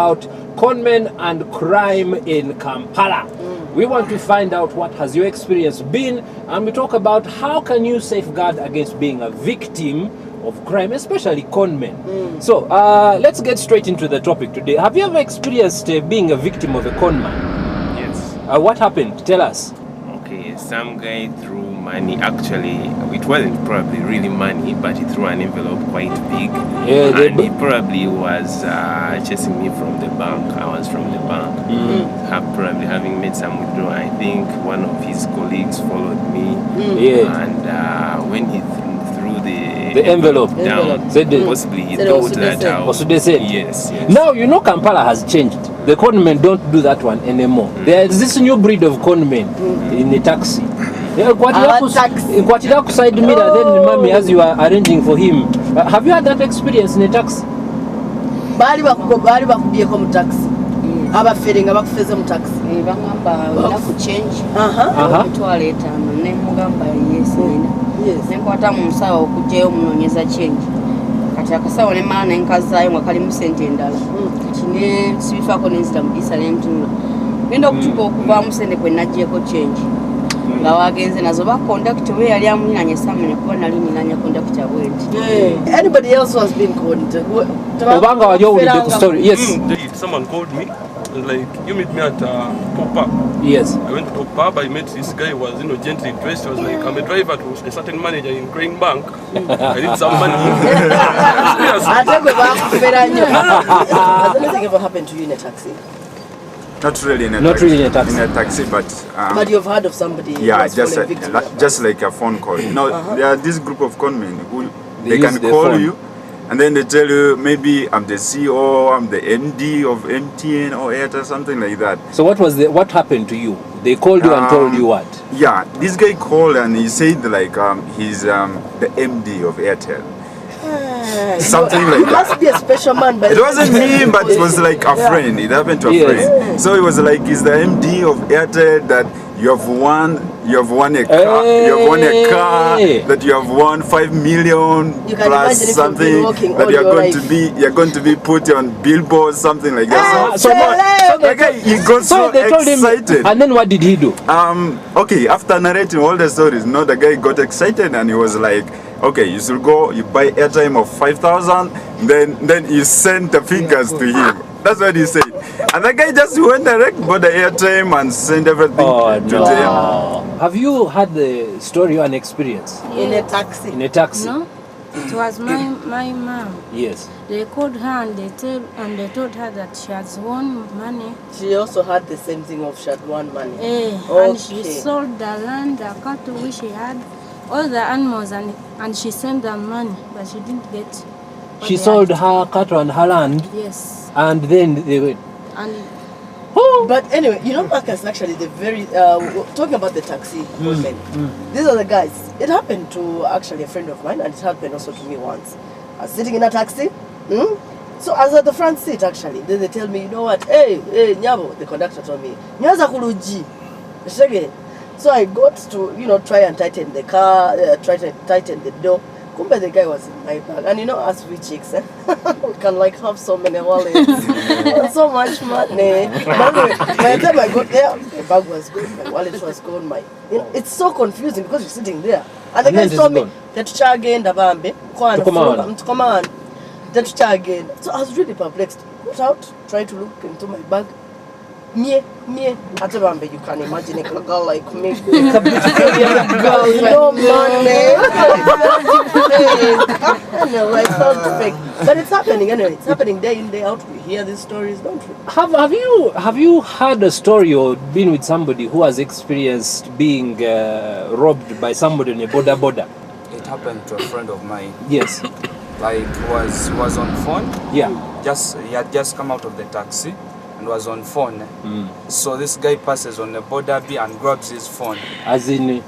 About conmen and crime in Kampala. We want to find out what has your experience been, and we talk about how can you safeguard against being a victim of crime, especially conmen. So let's get straight into the topic today. Have you ever experienced being a victim of a conman? Yes. What happened? Tell us. Okay, some guy threw money. Actually, it wasn't probably really money, but he threw an envelope quite big. Yeah, and he probably was chasing me from the bank. I was from the bank. Probably having made some withdrawal. I think one of his colleagues followed me. And when he threw the envelope down, possibly he thought that I was... Yes. Now, you know Kampala has changed. The conmen don't do that one anymore. There's this new breed of conmen in a taxi. Kwatira side mirror, then mommy, as you are arranging for him. Have you had that experience in a taxi? Bali bakubyeko mu taxi. Abafere nga bakufeze mu taxi. Bangamba enough change. Kutwala 5 ne mugamba yes. Nenkwata mu musawo okujjayo munonyeza change. Kati akasawo ne mala nenkazaayo nga kali mu sente endala. Kati ne sibifaako nenzita mu disa n'entunula. Ngenda okutuuka okuva mu sente kwe najjeko change. Nga wagenze nazo ba conduct we yali amunyanya samanya kuba nali ninanya conduct abwendi. Anybody else was being called? Obanga wajowulidde ku story. Yes. Someone called me and like, you meet me at Pop-Up. Yes. I went to Pop-Up. I met this guy who was gently dressed. He was like, I'm a driver to a certain manager in Crane Bank. I need some money. Has anything ever happened to you in a taxi? Not really in a taxi, but you've heard of somebody. Yeah, just like a phone call. You know, there are this group of conmen who they can call you, and then they tell you maybe I'm the CEO, I'm the MD of MTN or Airtel, something like that. So what happened to you? They called you and told you what? Yeah, this guy called and he said like he's the MD of Airtel. Something like that. Must be a special man. But it wasn't me, but it was like a friend. It happened to a friend. So it was like he's the MD of Airtel that you have won a car. You have won a car that you have won 5 million plus something that you're going to be put on billboards, something like that. So the guy he got so excited. And then what did he do? Okay, after narrating all the stories, the guy got excited and he was like, okay, you should go, you buy airtime of 5,000, then you send the figures to him. That's what he said. And the guy just went direct, bought the airtime and sent everything to him. Have you had the story or an experience? In a taxi? In a taxi? No, it was my mom. Yes. They called her and they told her that she has won money. She also had the same thing of she had won money. And she sold the land, the cattle which she had, all the animals, and she sent them money, but she didn't get. She sold her cattle and her land. Yes. And then they went. But anyway, you know, Marcus, actually, the very talking about the taxi women. These are the guys. It happened to actually a friend of mine, and it happened also to me once. I was sitting in a taxi. So I was at the front seat actually. Then they tell me, you know what? Hey, Nyabo, the conductor told me, Nyaza kuluji. So I got to, try and tighten the car, try to tighten the door. Kumbe the guy was in my bag. And you know, as we chicks, we can like have so many wallets and so much money. By the time I got there, the bag was gone, my wallet was gone. It's so confusing because you're sitting there. And the guy told me, Tetucha again, Dabambe, come on. Tetucha again. So I was really perplexed. Got out, tried to look into my bag. Me, Atabambe, you can imagine a girl like me. A beautiful young girl, no money. I felt fake. But it's happening anyway. It's happening day in, day out. We hear these stories, don't we? Have you heard a story or been with somebody who has experienced being robbed by somebody on a border? It happened to a friend of mine. Yes. Like was on phone. Yeah. He had just come out of the taxi and was on phone. So this guy passes on the border and grabs his phone. As in...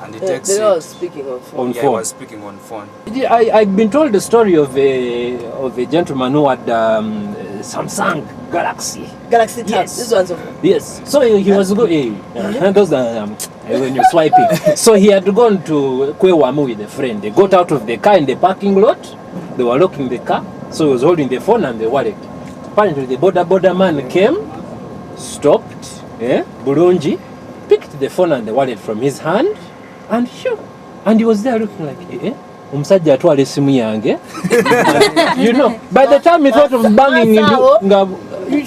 and he takes they were speaking on phone. He was speaking on phone. I've been told the story of a gentleman who had Samsung Galaxy Tab. Yes. This one's yes. So he was going. Those when you're swiping. So he had gone to Kwewamu with a friend. They got out of the car in the parking lot. They were locking the car. So he was holding the phone and the wallet. apparently the border man came, stopped, Burunji, picked the phone and the wallet from his hand, and he was there looking like, umusajja atwala esimu yange. You know, by the time he thought of banging into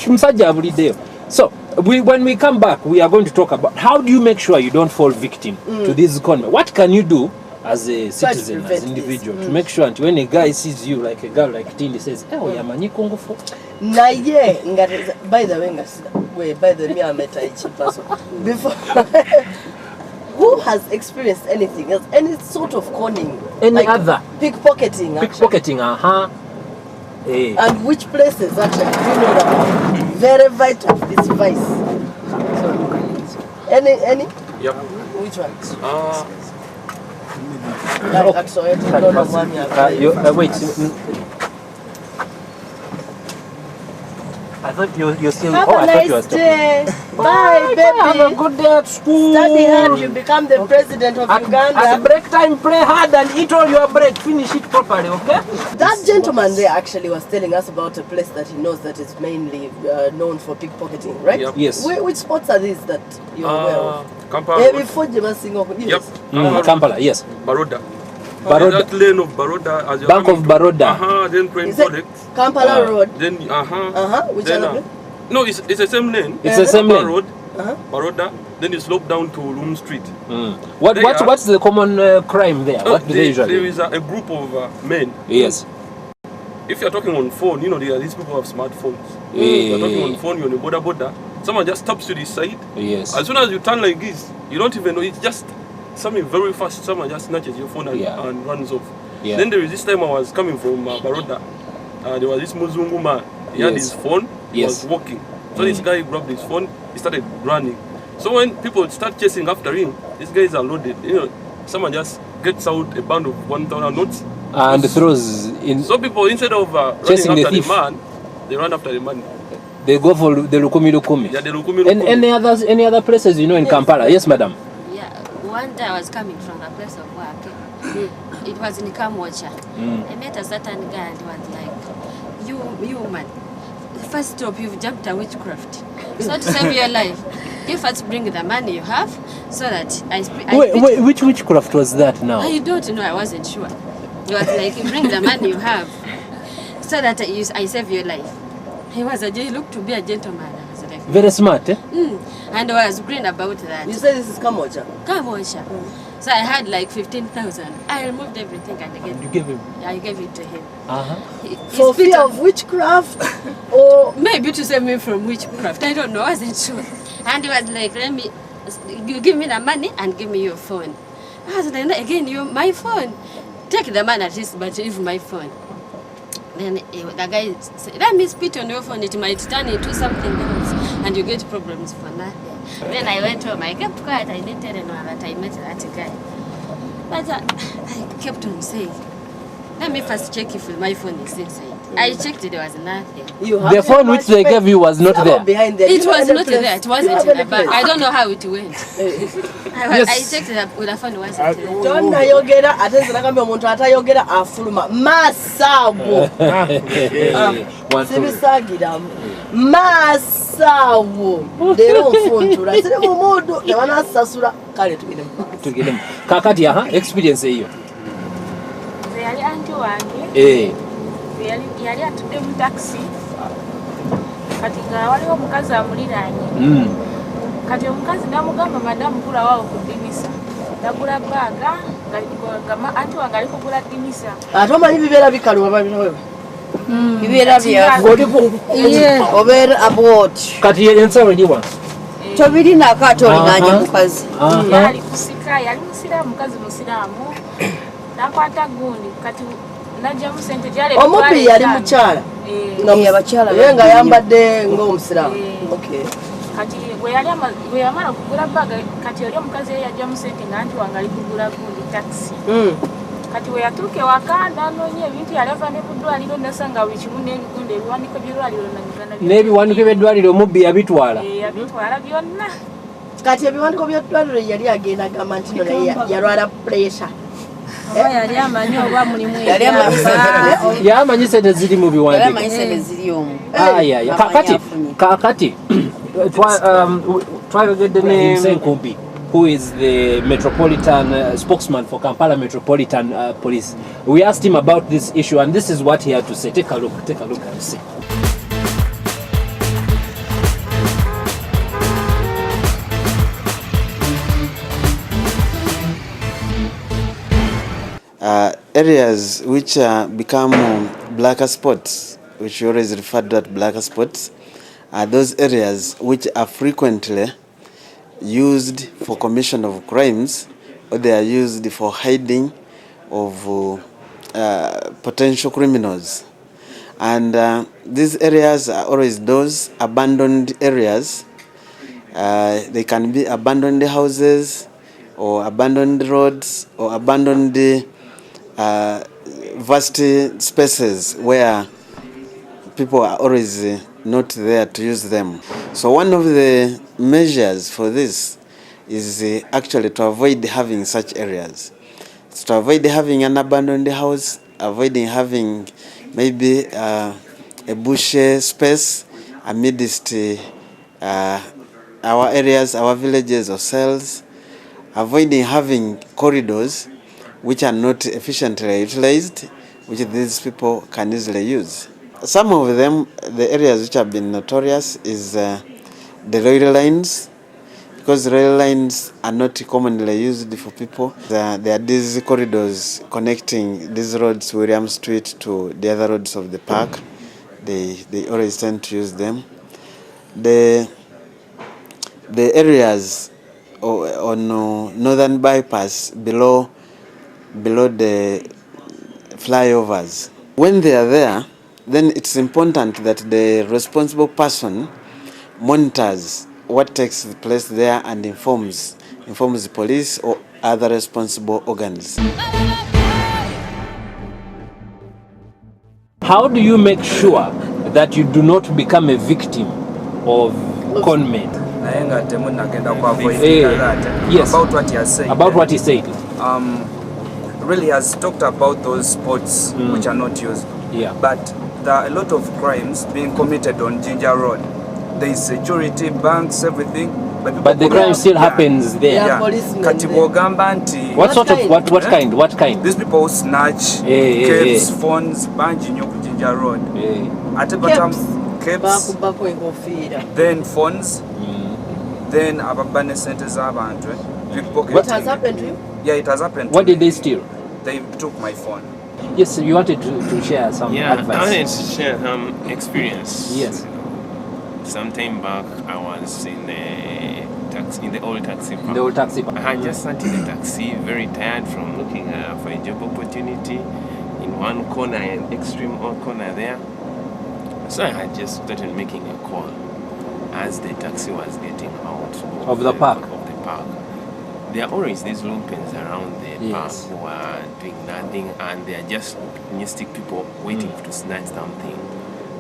umusajja abuliddeyo. So when we come back, we are going to talk about how do you make sure you don't fall victim to this con. What can you do as a citizen, as an individual, to make sure that when a guy sees you, like a girl like Tindi says, "Oh, yamanyi Congo for." Naye by the way, by the way, I met a person before. Who has experienced anything else? Any sort of conning? Any like other? Pickpocketing. Pickpocketing, And which places actually do you know that very vital this vice? Any? Yep. Which one? Wait. I thought you're still. Have a nice day. Bye, baby. Have a good day at school. Study hard. You become the president of Uganda. At break time, play hard and eat all your break. Finish it properly, okay? That gentleman there actually was telling us about a place that he knows that is mainly known for pickpocketing, right? Yep. Yes. Which spots are these that you're aware of? Kampala. Yep. Kampala, yes. Baroda. Baroda. That lane of Baroda. As Bank of Baroda. Then Crane Is it Project. Kampala Road? Then, Which then, other place? no, it's the same lane. It's the same Kampala lane. Road, Baroda. Then you slope down to Loom Street. What's the common crime there? What do they usually? There is a group of men. Yes. If you're talking on phone, you know, these people have smartphones. You're talking on phone, you're on the border. Someone just taps to the side. Yes. As soon as you turn like this, you don't even know. It's just something very fast. Someone just snatches your phone and runs off. Yeah. Then there is this time I was coming from Baroda. There was this Muzungu man. He had his phone. He was walking. So this guy grabbed his phone. He started running. So when people start chasing after him, these guys are loaded. You know, someone just gets out a band of 1,000 notes and throws in. So people, instead of chasing running after the the man, they run after the money. They go for the lukumi. Yeah, the lukumi. And any other places you know in Kampala? Yes, madam. Yeah, one day I was coming from a place of work. It was in Kamwocha. I met a certain guy and he was like, you man, first stop, you've jumped a witchcraft. So to save your life, you first bring the money you have so that Wait, which witchcraft was that now? I don't know, I wasn't sure. He was like, you bring the money you have so that I save your life. He looked to be a gentleman. I was like, very smart, eh? And I was green about that. You said this is Kamwocha? Kamwocha. So I had like 15,000. I removed everything and again. You gave him? Yeah, I gave it to him. For fear of witchcraft? Or maybe to save me from witchcraft. I don't know, I wasn't sure. And he was like, you give me the money and give me your phone. I was like, again, my phone. Take the money at least, but leave my phone. Then the guy said, let me spit on your phone, it might turn into something else and you get problems for nothing. Then I went home, I kept quiet, I didn't tell anyone that I met that guy. But I kept on saying, let me first check if my phone is inside. I checked it, there was nothing. The phone which they gave you was not there? It was not there, it wasn't in the bag. I don't know how it went. I checked it with the phone, wasn't there. Don't yogera, atenzana kambe omuntu atayogera afuluma. Masago. Sibisagiramu. Masago. Lero nfuntura. Sire mu modo ne banasasula kale tugiremu. Kakati experience eyo. Yali anti wange. Yali atudde mu taxi. Kati nga waliwo omukazi amuliraanye. Kati omukazi namugamba madamu gula waawo ku ddinisa. Nagula baaga nga anti wange ali kugula ddinisa. Ate omanyi bibeera bikaluwa babinowe. Bibeera byafu. Obeera abooti. Kati ensawo ndiwa. Tobirinaako ate olinganya mukazi. Yali kusika, yali musiraamu, mukazi musiraamu. Nakwata gundi kati najjamu sente gyali. Omupi yali mukyala. Abakyala nga yambadde ng'omusiraamu. Kati bwe yamala okugula baaga kati oli omukazi yajjamu sente nga anti wange ali kugula gundi taxi. Kati we yatuuka ewaka n'anoonya ebintu yali ava ne mu ddwaliro nasanga buli kimu n'ebigundi ebiwandiiko by'eddwaliro n'ebiwandiiko by'eddwaliro mubbi yabitwala. Yabitwala byonna. Kati ebiwandiiko by'eddwaliro yali agenda agamba nti no naye yalwala pressure. yali amanyi oba mulimu yamanyi sente ziri mu biwandiiko kakati try to get the name Senkumbi, who is the metropolitan spokesman for Kampala Metropolitan Police. We asked him about this issue, and this is what he had to say. Take a look and see. Areas which become blacker spots, which we always refer to as blacker spots, are those areas which are frequently used for commission of crimes, or they are used for hiding of potential criminals. And these areas are always those abandoned areas. They can be abandoned houses, or abandoned roads, or abandoned vast spaces where people are always not there to use them. So one of the measures for this is actually to avoid having such areas. It's to avoid having an abandoned house, avoiding having maybe a bush space amidst our areas, our villages or cells, avoiding having corridors which are not efficiently utilized, which these people can easily use. Some of them, the areas which have been notorious is the rail lines, because rail lines are not commonly used for people. There are these corridors connecting these roads, William Street, to the other roads of the park. They always tend to use them. The areas on northern bypass below the flyovers. When they are there, then it's important that the responsible person monitors what takes place there and informs the police or other responsible organs. How do you make sure that you do not become a victim of con men? Yes. About what he has said. About what he said. Really has talked about those spots which are not used. Yeah. But there are a lot of crimes being committed on Ginger Road. There is security, banks, everything. But the crime still happens there. Yeah. What sort of what kind? What kind? These people who snatch capes, phones, banjing on Ginger Road. Capes. Then phones. Then ababane centers abantu. What has happened to you? Yeah, it has happened. What did they steal? They took my phone. Yes, you wanted to share some advice. I wanted to share some experience. Yes. Some time back, I was in the old taxi park. The old taxi park. I had just sat in the taxi, very tired from looking for a job opportunity in one corner, an extreme corner there. So I had just started making a call as the taxi was getting out of the park. There are always these lumens around the park who are doing nothing, and they are just opportunistic people waiting to snatch something.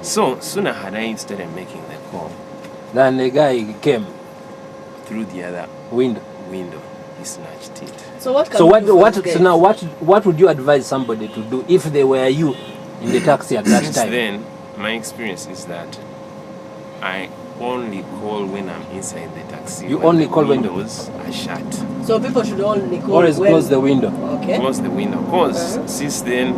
So sooner had I started making the call, then the guy came through the other window. He snatched it. So what would you advise somebody to do if they were you in the taxi at that time? Then my experience is that I only call when I'm inside the taxi. You only call when windows are shut. So people should only call always close the window. Okay. Close the window. Because since then,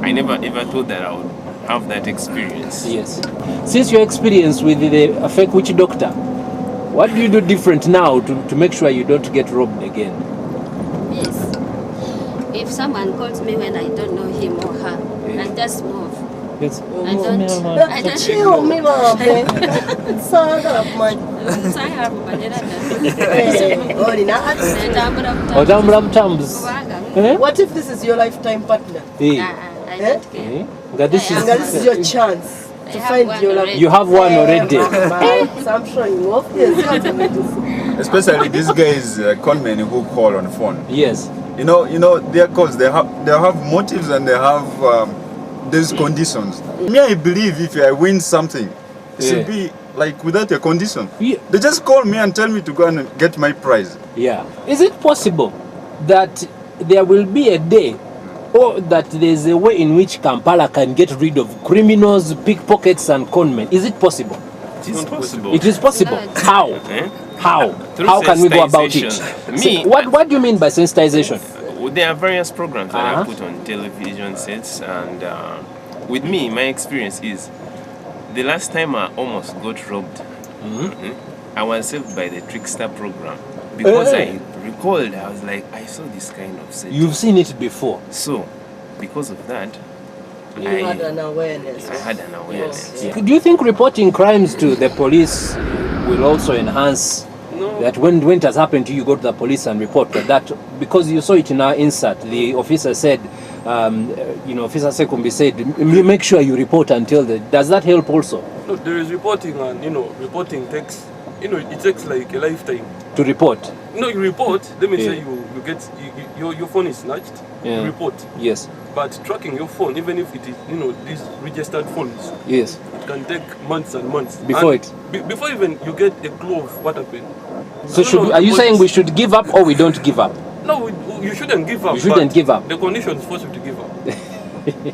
I never ever thought that I would have that experience. Yes. Since your experience with the fake witch doctor, what do you do different now to make sure you don't get robbed again? Yes. If someone calls me when I don't know him or her, I just move. Yes. I don't chill, me mom. What if this is your lifetime partner? I don't care. This is your chance to find your love. You have one already. So I'm showing you off. Yes. Especially these guys, conmen who call on phone. Yes. You know their calls. They have motives and they have these conditions. Me, I believe if I win something, it should be like without a condition. Yeah. They just call me and tell me to go and get my prize. Yeah. Is it possible that there will be a day, or that there's a way in which Kampala can get rid of criminals, pickpockets, and conmen. Is it possible? It is possible. It is possible. No, How? How? Through How can we go about it? Me, What do you mean by sensitization? There are various programs that I put on television sets, and with me, my experience is the last time I almost got robbed, I was saved by the Trickster program because I recalled, I was like, I saw this kind of set. You've seen it before. So, because of that, You had an awareness. I had an awareness. Yes. Do you think reporting crimes to the police will also enhance that when it has happened to you, you go to the police and report that because you saw it in our insert, the officer said, Officer Sekumbi said, make sure you report until does that help also? No, there is reporting, and reporting takes, it takes like a lifetime. To report? No, you report, let me say you get, your phone is snatched, you report. Yes. But tracking your phone, even if it is, these registered phones, yes, it can take months and months. Before before even you get a clue of what happened. So are you saying we should give up or we don't give up? No, you shouldn't give up. You shouldn't give up. The conditions force you to give up.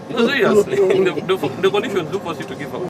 No, seriously, the conditions do force you to give up.